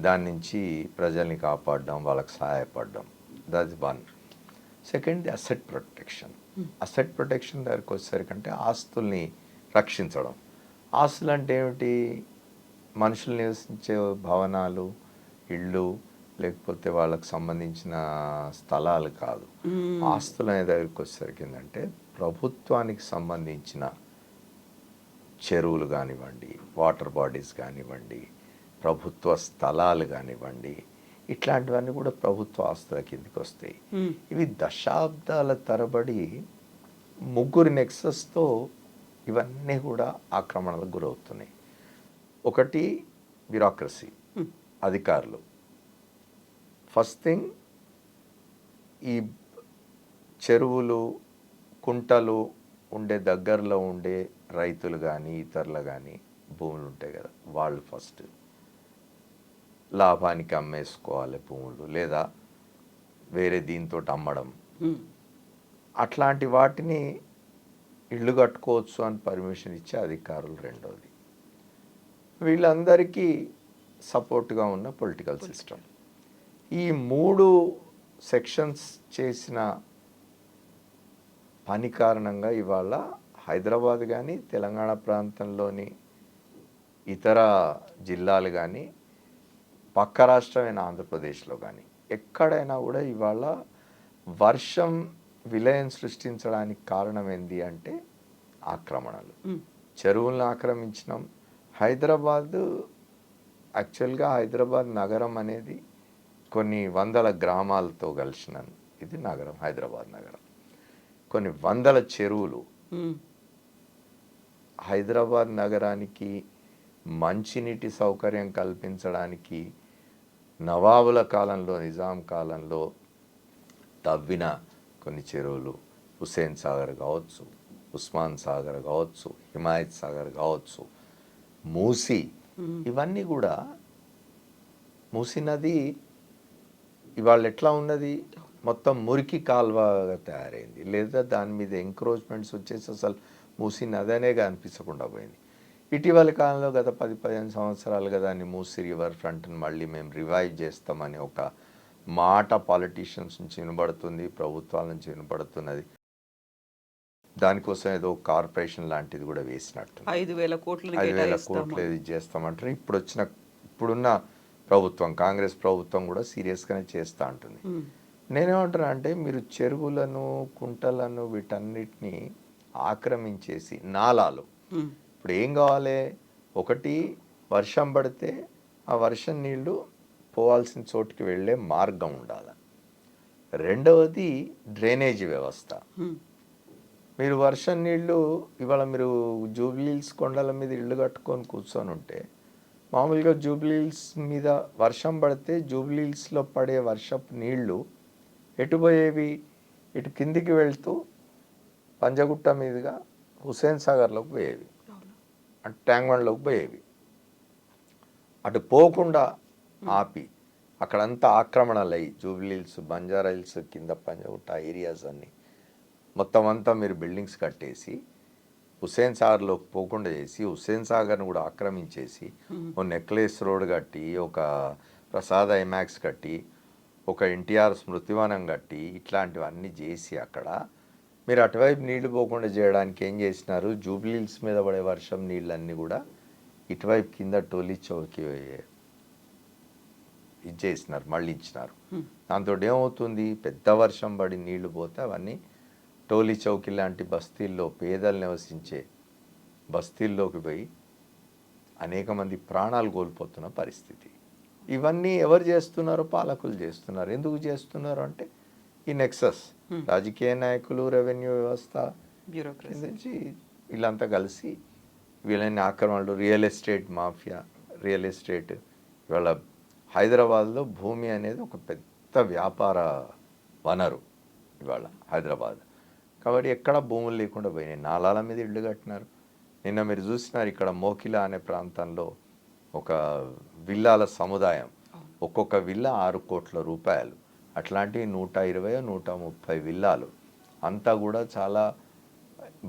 దాని నుంచి ప్రజల్ని కాపాడడం, వాళ్ళకి సహాయపడడం. That is one. Second asset protection. Asset protection దగ్గరికి వచ్చేసరికంటే ఆస్తుల్ని రక్షించడం. ఆస్తులు అంటే ఏమిటి? మనుషులు నివసించే భవనాలు, ఇళ్ళు, లేకపోతే వాళ్ళకు సంబంధించిన స్థలాలు కాదు. ఆస్తులు అనే దగ్గరికి వచ్చేసరికి ఏంటంటే ప్రభుత్వానికి సంబంధించిన చెరువులు కానివ్వండి, వాటర్ బాడీస్ కానివ్వండి, ప్రభుత్వ స్థలాలు కానివ్వండి, ఇట్లాంటివన్నీ కూడా ప్రభుత్వ ఆస్తుల కిందకి వస్తాయి. ఇవి దశాబ్దాల తరబడి ముగ్గురు నెక్సస్తో ఇవన్నీ కూడా ఆక్రమణలకు గురవుతున్నాయి. ఒకటి బ్యూరోక్రసీ, అధికారులు. ఫస్ట్ థింగ్, ఈ చెరువులు, కుంటలు ఉండే దగ్గరలో ఉండే రైతులు కానీ ఇతరులు కానీ భూములు ఉంటాయి కదా, వాళ్ళు ఫస్ట్ లాభానికి అమ్మేసుకోవాలి భూములు, లేదా వేరే దీంతో అమ్మడం. అట్లాంటి వాటిని ఇళ్ళు కట్టుకోవచ్చు అని పర్మిషన్ ఇచ్చే అధికారులు రెండోది. వీళ్ళందరికీ సపోర్ట్గా ఉన్న పొలిటికల్ సిస్టమ్. ఈ మూడు సెక్షన్స్ చేసిన పని కారణంగా ఇవాళ హైదరాబాద్ కానీ తెలంగాణ ప్రాంతంలోని ఇతర జిల్లాలు కానీ పక్క రాష్ట్రమైన ఆంధ్రప్రదేశ్లో కానీ ఎక్కడైనా కూడా ఇవాళ వర్షం విలయం సృష్టించడానికి కారణం ఏంది అంటే ఆక్రమణలు. చెరువులను ఆక్రమించినాం. హైదరాబాద్, యాక్చువల్గా హైదరాబాద్ నగరం అనేది కొన్ని వందల గ్రామాలతో కలిసిన ఇది నగరం, హైదరాబాద్ నగరం. కొన్ని వందల చెరువులు. హైదరాబాద్ నగరానికి మంచినీటి సౌకర్యం కల్పించడానికి నవాబుల కాలంలో, నిజాం కాలంలో తవ్విన కొన్ని చెరువులు, హుస్సేన్ సాగర్ కావచ్చు, ఉస్మాన్ సాగర్ కావచ్చు, హిమాయత్ సాగర్ కావచ్చు, మూసీ, ఇవన్నీ కూడా. మూసీ నది ఇవాళ ఎట్లా ఉన్నది? మొత్తం మురికి కాల్వగా తయారైంది. లేదా దాని మీద ఎంక్రోచ్మెంట్స్ వచ్చేసి అసలు మూసీ నది అనేగా అనిపించకుండా పోయింది. ఇటీవల కాలంలో గత 10-15 సంవత్సరాలుగా దాన్ని మూసీ రివర్ ఫ్రంట్ని మళ్ళీ మేము రివైవ్ చేస్తామని ఒక మాట పాలిటీషియన్స్ నుంచి వినబడుతుంది, ప్రభుత్వాల నుంచి వినబడుతున్నది. దానికోసం ఏదో కార్పొరేషన్ లాంటిది కూడా వేసినట్టు 5,000 కోట్లు ఇది చేస్తామంటారు. ఇప్పుడున్న ప్రభుత్వం, కాంగ్రెస్ ప్రభుత్వం కూడా సీరియస్గానే చేస్తూ ఉంటుంది. నేనేమంటున్నా అంటే, మీరు చెరువులను, కుంటలను, వీటన్నిటిని ఆక్రమించేసి నాలాలు, ఇప్పుడు ఏం కావాలి? ఒకటి, వర్షం పడితే ఆ వర్షం నీళ్లు పోవాల్సిన చోటుకి వెళ్ళే మార్గం ఉండాలి. రెండవది డ్రైనేజీ వ్యవస్థ. మీరు వర్షం నీళ్ళు ఇవాళ మీరు జూబ్లీహిల్స్ కొండల మీద ఇళ్ళు కట్టుకొని కూర్చొని ఉంటే, మామూలుగా జూబ్లీహిల్స్ మీద వర్షం పడితే జూబ్లీహిల్స్లో పడే వర్షపు నీళ్లు ఎటు పోయేవి? ఇటు కిందికి వెళ్తూ పంజగుట్ట మీదుగా హుస్సేన్ సాగర్లోకి పోయేవి, అటు ట్యాంక్ బండ్లోకి పోయేవి. అటు పోకుండా ఆపి అక్కడంతా ఆక్రమణలు అయ్యి జూబ్లీహిల్స్, బంజారా హిల్స్ కింద పంజగుట్ట ఏరియాస్ అన్నీ మొత్తం అంతా మీరు బిల్డింగ్స్ కట్టేసి హుస్సేన్ సాగర్లోకి పోకుండా చేసి, హుస్సేన్ సాగర్ను కూడా ఆక్రమించేసి, ఒక నెక్లెస్ రోడ్ కట్టి, ఒక ప్రసాద్ ఐమాక్స్ కట్టి, ఒక ఎన్టీఆర్ స్మృతివనం కట్టి, ఇట్లాంటివన్నీ చేసి అక్కడ మీరు అటువైపు నీళ్లు పోకుండా చేయడానికి ఏం చేసినారు? జూబ్లీహిల్స్ మీద పడే వర్షం నీళ్ళన్నీ కూడా ఇటువైపు కింద టోలీ చౌకి ఇది చేసినారు, మళ్ళీ ఇచ్చినారు. దాంతో ఏమవుతుంది? పెద్ద వర్షం పడి నీళ్లు పోతే అవన్నీ టోలీ చౌకి లాంటి బస్తీల్లో, పేదలు నివసించే బస్తీల్లోకి పోయి అనేక మంది ప్రాణాలు కోల్పోతున్న పరిస్థితి. ఇవన్నీ ఎవరు చేస్తున్నారో? పాలకులు చేస్తున్నారు. ఎందుకు చేస్తున్నారు అంటే ఈ నెక్సస్, రాజకీయ నాయకులు, రెవెన్యూ వ్యవస్థ, బ్యూరోక్రసీ, వీళ్ళంతా కలిసి వీళ్ళని ఆక్రమణలు, real estate mafia. Real estate ఇవాళ హైదరాబాద్లో భూమి అనేది ఒక పెద్ద వ్యాపార వనరు ఇవాళ హైదరాబాద్. కాబట్టి ఎక్కడ భూములు లేకుండా పోయినాయి. నాలాల మీద ఇళ్ళు కట్టినారు. నిన్న మీరు చూసినారు, ఇక్కడ మోకిలా అనే ప్రాంతంలో ఒక విల్లాల సముదాయం, ఒక్కొక్క విల్లా 6 కోట్ల రూపాయలు. అట్లాంటివి 120-130 విల్లాలు. అంతా కూడా చాలా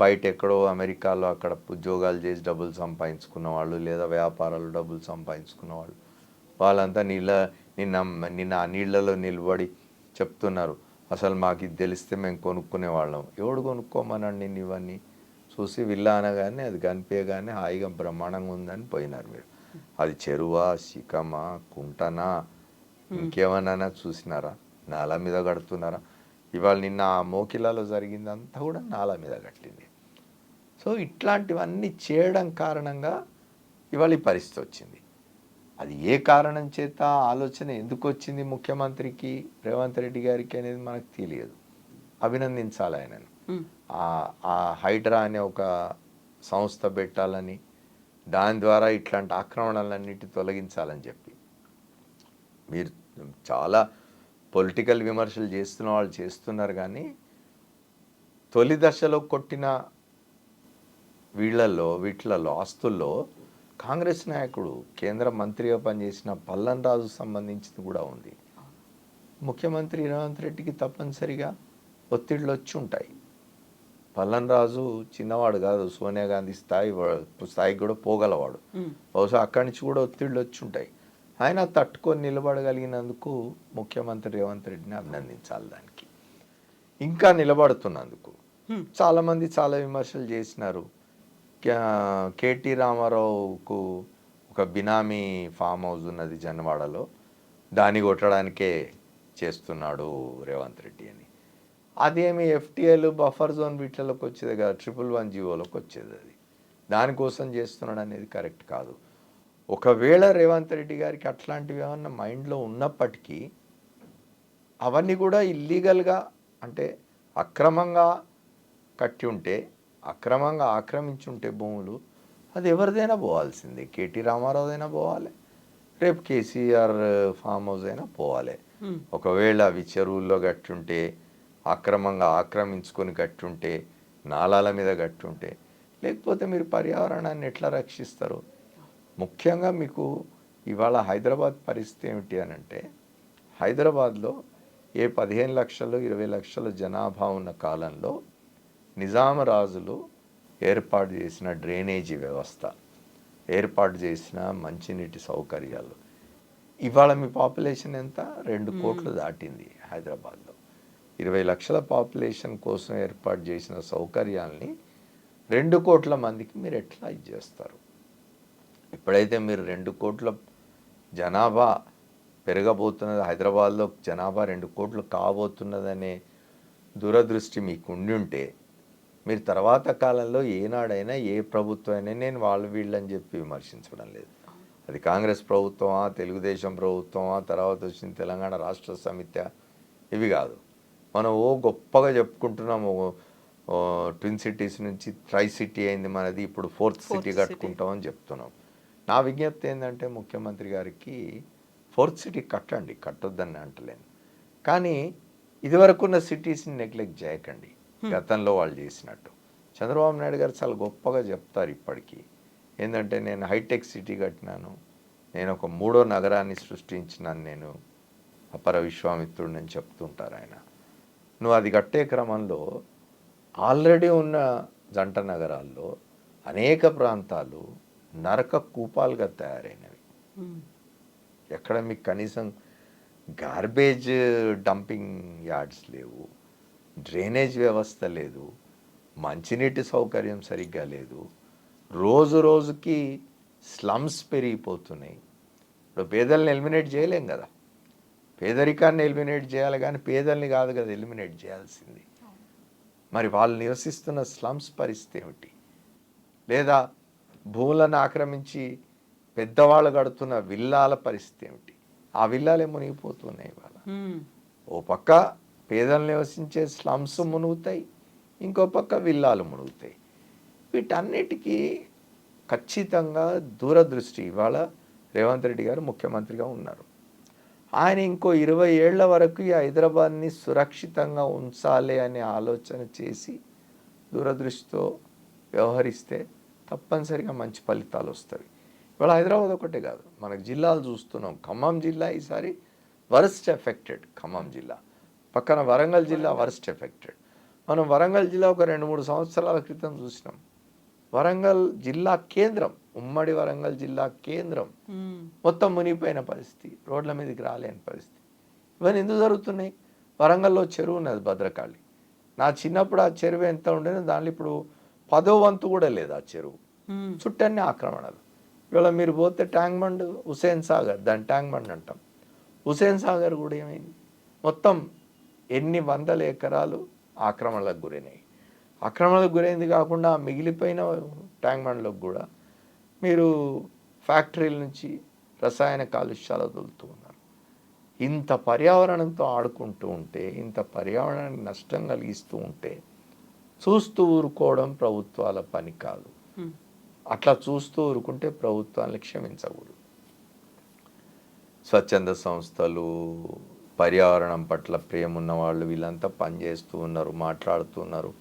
బయట ఎక్కడో అమెరికాలో అక్కడ ఉద్యోగాలు చేసి డబ్బులు సంపాదించుకున్న వాళ్ళు, లేదా వ్యాపారాలు డబ్బులు సంపాదించుకున్న వాళ్ళు వాళ్ళంతా నిన్న ఆ నీళ్ళలో నిలబడి చెప్తున్నారు, అసలు మాకు ఇది తెలిస్తే మేము కొనుక్కునే వాళ్ళం. ఎవడు కొనుక్కోమన్నాడు నిన్ను ఇవన్నీ? చూసి విల్లా అనగానే అది కనిపించగానే హాయిగా బ్రహ్మాండంగా ఉందని పోయినారు మీరు. అది చెరువా, శిఖమా, కుంటనా, ఇంకేమన్నా చూసినారా? నాల మీద కడుతున్నారా? ఇవాళ నిన్న ఆ మోకిలాలో జరిగిందంతా కూడా నాల మీద కట్టింది. సో ఇట్లాంటివన్నీ చేయడం కారణంగా ఇవాళ ఈ పరిస్థితి వచ్చింది. అది ఏ కారణం చేత ఆలోచన ఎందుకు వచ్చింది ముఖ్యమంత్రికి, రేవంత్ రెడ్డి గారికి అనేది మనకు తెలియదు. అభినందించాలి ఆయనను. ఆ హైడ్రా అనే ఒక సంస్థ పెట్టాలని, దాని ద్వారా ఇట్లాంటి ఆక్రమణలన్నిటి తొలగించాలని చెప్పి. మీరు చాలా పొలిటికల్ విమర్శలు చేస్తున్న వాళ్ళు చేస్తున్నారు, కానీ తొలి దశలో కొట్టిన వీటిలలో ఆస్తుల్లో కాంగ్రెస్ నాయకుడు కేంద్ర మంత్రిగా పనిచేసిన పల్లన్ రాజు సంబంధించింది కూడా ఉంది. ముఖ్యమంత్రి రేవంత్ రెడ్డికి తప్పనిసరిగా ఒత్తిడిలు వచ్చి ఉంటాయి. పల్లన్ రాజు చిన్నవాడు కాదు, సోనియా గాంధీ స్థాయికి కూడా పోగలవాడు. బహుశా అక్కడి నుంచి కూడా ఒత్తిడిలు వచ్చి ఉంటాయి. ఆయన తట్టుకొని నిలబడగలిగినందుకు ముఖ్యమంత్రి రేవంత్ రెడ్డిని అభినందించాలి. దానికి ఇంకా నిలబడుతున్నందుకు చాలామంది చాలా విమర్శలు చేసినారు. కేటీ రామారావుకు ఒక బినామీ ఫామ్ హౌస్ ఉన్నది జన్వాడలో, దాన్ని కొట్టడానికే చేస్తున్నాడు రేవంత్ రెడ్డి అని. అదేమి ఎఫ్టీఎల్ బఫర్ జోన్ వీటిలోకి వచ్చేది కదా, 111 జీవోలోకి వచ్చేది. అది దానికోసం చేస్తున్నాడు అనేది కరెక్ట్ కాదు. ఒకవేళ రేవంత్ రెడ్డి గారికి అట్లాంటివి ఏమన్నా మైండ్లో ఉన్నప్పటికీ అవన్నీ కూడా ఇల్లీగల్గా, అంటే అక్రమంగా కట్టి ఉంటే, అక్రమంగా ఆక్రమించుంటే భూములు, అది ఎవరిదైనా పోవాల్సిందే. కేటీ రామారావుదైనా పోవాలి, రేపు కేసీఆర్ ఫామ్ హౌస్ అయినా పోవాలి. ఒకవేళ అవి చెరువుల్లో కట్టుంటే, అక్రమంగా ఆక్రమించుకొని కట్టుంటే, నాలాల మీద కట్టుంటే, లేకపోతే మీరు పర్యావరణాన్ని ఎట్లా రక్షిస్తారు? ముఖ్యంగా మీకు ఇవాళ హైదరాబాద్ పరిస్థితి ఏమిటి అని అంటే, హైదరాబాద్లో ఏ 15 లక్షలు 20 లక్షల జనాభా ఉన్న కాలంలో నిజాం రాజులు ఏర్పాటు చేసిన డ్రైనేజీ వ్యవస్థ, ఏర్పాటు చేసిన మంచినీటి సౌకర్యాలు, ఇవాళ మీ పాపులేషన్ ఎంత? 2 కోట్లు దాటింది. హైదరాబాద్లో 20 లక్షల పాపులేషన్ కోసం ఏర్పాటు చేసిన సౌకర్యాల్ని 2 కోట్ల మందికి మీరు ఎట్లా ఇచ్చేస్తారు? ఎప్పుడైతే మీరు 2 కోట్ల జనాభా పెరగబోతున్నది, హైదరాబాద్లో జనాభా 2 కోట్లు కాబోతున్నదనే దూరదృష్టి మీకు ఉండి ఉంటే, మీరు తర్వాత కాలంలో ఏనాడైనా ఏ ప్రభుత్వం అయినా, నేను వాళ్ళు వీళ్ళని చెప్పి విమర్శించడం లేదు, అది కాంగ్రెస్ ప్రభుత్వమా, తెలుగుదేశం ప్రభుత్వమా, తర్వాత వచ్చిన తెలంగాణ రాష్ట్ర సమితి, ఇవి కాదు. మనం గొప్పగా చెప్పుకుంటున్నాము, ట్విన్ సిటీస్ నుంచి ట్రై సిటీ అయింది మనది, ఇప్పుడు 4th సిటీ కట్టుకుంటామని చెప్తున్నాం. నా విజ్ఞప్తి ఏంటంటే ముఖ్యమంత్రి గారికి, 4th సిటీ కట్టండి, కట్టొద్దని అంటలేను, కానీ ఇదివరకున్న సిటీస్ని నెగ్లెక్ట్ చేయకండి. గతంలో వాళ్ళు చేసినట్టు చంద్రబాబు నాయుడు గారు చాలా గొప్పగా చెప్తారు ఇప్పటికీ. ఏంటంటే, నేను హైటెక్ సిటీ కట్టినాను, నేను ఒక 3వ నగరాన్ని సృష్టించినాను, నేను అపర విశ్వామిత్రుడిని అని చెప్తుంటారు ఆయన. నువ్వు అది కట్టే క్రమంలో ఆల్రెడీ ఉన్న జంట నగరాల్లో అనేక ప్రాంతాలు నరక కూపాలుగా తయారైనవి. ఎక్కడ మీకు కనీసం గార్బేజ్ డంపింగ్ యార్డ్స్ లేవు, డ్రైనేజ్ వ్యవస్థ లేదు, మంచినీటి సౌకర్యం సరిగ్గా లేదు, రోజు రోజుకి స్లమ్స్ పెరిగిపోతున్నాయి. ఇప్పుడు పేదల్ని ఎలిమినేట్ చేయలేం కదా, పేదరికాన్ని ఎలిమినేట్ చేయాలి, కానీ పేదల్ని కాదు కదా ఎలిమినేట్ చేయాల్సింది. మరి వాళ్ళు నివసిస్తున్న స్లమ్స్ పరిస్థితి ఏమిటి? లేదా భూములను ఆక్రమించి పెద్దవాళ్ళు కడుతున్న విల్లాల పరిస్థితి ఏమిటి? ఆ విల్లాలే మునిగిపోతున్నాయి ఇవాళ. ఓ పక్క పేదలు నివసించే స్లమ్స్ మునుగుతాయి, ఇంకో పక్క విల్లాలు మునుగుతాయి. వీటన్నిటికీ ఖచ్చితంగా దూరదృష్టి ఇవాళ రేవంత్ రెడ్డి గారు ముఖ్యమంత్రిగా ఉన్నారు. ఆయన ఇంకో 20 ఏళ్ల వరకు ఈ హైదరాబాద్ని సురక్షితంగా ఉంచాలి అనే ఆలోచన చేసి దూరదృష్టితో వ్యవహరిస్తే తప్పనిసరిగా మంచి ఫలితాలు వస్తాయి. ఇవాళ హైదరాబాద్ ఒకటే కాదు, మనకు జిల్లాలు చూస్తున్నాం. ఖమ్మం జిల్లా ఈసారి వరస్ట్ ఎఫెక్టెడ్. ఖమ్మం జిల్లా పక్కన వరంగల్ జిల్లా వరస్ట్ ఎఫెక్టెడ్. మనం వరంగల్ జిల్లా ఒక 2-3 సంవత్సరాల క్రితం చూసినాం. వరంగల్ జిల్లా కేంద్రం, ఉమ్మడి వరంగల్ జిల్లా కేంద్రం మొత్తం మునిగిపోయిన పరిస్థితి, రోడ్ల మీదకి రాలేని పరిస్థితి. ఇవన్నీ ఎందుకు జరుగుతున్నాయి? వరంగల్లో చెరువు ఉన్నది భద్రకాళి. నా చిన్నప్పుడు ఆ చెరువు ఎంత ఉండేదో దాంట్లో ఇప్పుడు 10వ వంతు కూడా లేదు ఆ చెరువు. చుట్టన్నీ ఆక్రమణలు. ఇవాళ మీరు పోతే ట్యాంక్ బండ్, హుసేన్ సాగర్, దాని ట్యాంక్ బండ్ అంటాం, హుసేన్ సాగర్ కూడా ఏమైంది? మొత్తం ఎన్ని వందల ఎకరాలు ఆక్రమణలకు గురైనాయి. ఆక్రమణలకు గురైంది కాకుండా మిగిలిపోయిన ట్యాంక్ బండ్లకు కూడా మీరు ఫ్యాక్టరీల నుంచి రసాయన కాలుష్యాలు వదులుతూ ఉన్నారు. ఇంత పర్యావరణంతో ఆడుకుంటూ ఉంటే, ఇంత పర్యావరణానికి నష్టం కలిగిస్తూ ఉంటే చూస్తూ ఊరుకోవడం ప్రభుత్వాల పని కాదు. అట్లా చూస్తూ ఊరుకుంటే ప్రభుత్వాన్ని క్షమించకూడదు. స్వచ్ఛంద సంస్థలు, పర్యావరణం పట్ల ప్రేమ ఉన్న వాళ్ళు వీళ్ళంతా పనిచేస్తూ ఉన్నారు, మాట్లాడుతున్నారు,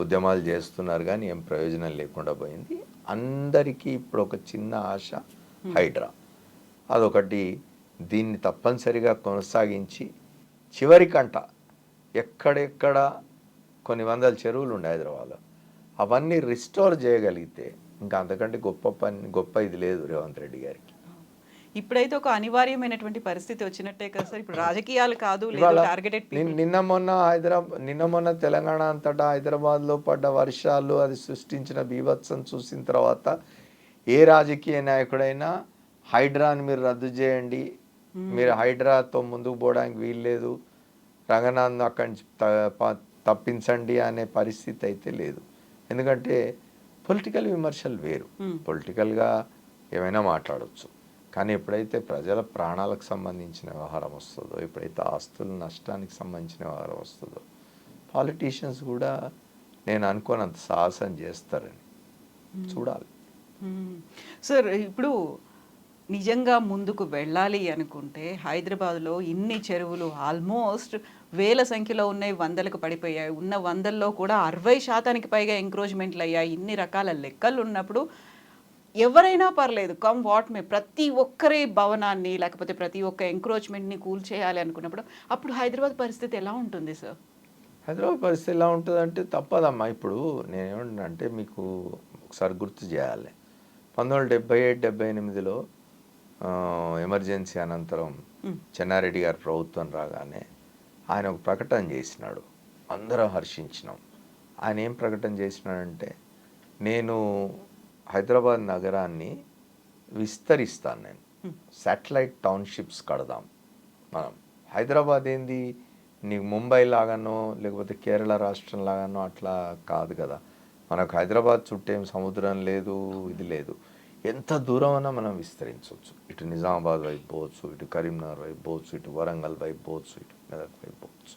ఉద్యమాలు చేస్తున్నారు, కానీ ఏం ప్రయోజనం లేకుండా పోయింది. అందరికీ ఇప్పుడు ఒక చిన్న ఆశ, హైడ్రా. అదొకటి. దీన్ని తప్పనిసరిగా కొనసాగించి చివరికంట ఎక్కడెక్కడ కొన్ని వందల చెరువులు ఉండే హైదరాబాద్లో అవన్నీ రిస్టోర్ చేయగలిగితే ఇంకా అంతకంటే గొప్ప ఇది లేదు రేవంత్ రెడ్డి గారికి. ఇప్పుడైతే ఒక అనివార్యమైనటువంటి పరిస్థితి వచ్చినట్టే కదా సార్. ఇప్పుడు రాజకీయాలు కాదు, టార్గెటెడ్. నిన్న మొన్న తెలంగాణ అంతటా హైదరాబాద్లో పడ్డ వర్షాలు, అది సృష్టించిన బీభత్సం చూసిన తర్వాత ఏ రాజకీయ నాయకుడైనా హైడ్రాని మీరు రద్దు చేయండి, మీరు హైడ్రాతో ముందుకు పోవడానికి వీల్లేదు, రంగనాథ్ అక్కడి నుంచి తప్పించండి అనే పరిస్థితి అయితే లేదు. ఎందుకంటే పొలిటికల్ విమర్శలు వేరు, పొలిటికల్గా ఏమైనా మాట్లాడవచ్చు. కానీ ఎప్పుడైతే ప్రజల ప్రాణాలకు సంబంధించిన వ్యవహారం వస్తుందో, ఎప్పుడైతే ఆస్తుల నష్టానికి సంబంధించిన వ్యవహారం వస్తుందో, పాలిటీషియన్స్ కూడా నేను అనుకోనంత సాహసం చేస్తారని చూడాలి. సార్, ఇప్పుడు నిజంగా ముందుకు వెళ్ళాలి అనుకుంటే హైదరాబాద్లో ఇన్ని చెరువులు ఆల్మోస్ట్ వేల సంఖ్యలో ఉన్నాయి, వందలకు పడిపోయాయి. ఉన్న వందల్లో కూడా 60% పైగా ఎంక్రోచ్మెంట్లు అయ్యాయి. ఇన్ని రకాల లెక్కలు ఉన్నప్పుడు ఎవరైనా పర్లేదు, కమ్ వాట్ మే, ప్రతి ఒక్కరి భవనాన్ని లేకపోతే ప్రతి ఒక్క ఎంక్రోచ్మెంట్ని కూల్చేయాలి అనుకున్నప్పుడు అప్పుడు హైదరాబాద్ పరిస్థితి ఎలా ఉంటుంది సార్? హైదరాబాద్ పరిస్థితి ఎలా ఉంటుంది అంటే తప్పదమ్మా. ఇప్పుడు నేనేమంటున్నా మీకు ఒకసారి గుర్తు చేయాలి. 1977-78లో ఎమర్జెన్సీ అనంతరం చెన్నారెడ్డి గారి ప్రభుత్వం రాగానే ఆయన ఒక ప్రకటన చేసినాడు, అందరం హర్షించినాం. ఆయన ఏం ప్రకటన చేసినాడంటే, నేను హైదరాబాద్ నగరాన్ని విస్తరిస్తాను, నేను శాటిలైట్ టౌన్షిప్స్ కడదాం. మనం హైదరాబాద్ ఏంది నీకు ముంబై లాగానో లేకపోతే కేరళ రాష్ట్రం లాగానో అట్లా కాదు కదా. మనకు హైదరాబాద్ చుట్టేం సముద్రం లేదు, ఇది లేదు. ఎంత దూరమైనా మనం విస్తరించవచ్చు. ఇటు నిజామాబాద్ వైపు పోవచ్చు, ఇటు కరీంనగర్ వైపు పోవచ్చు, ఇటు వరంగల్ వైపు పోవచ్చు, ఇటు మెదక్ వైపు పోవచ్చు.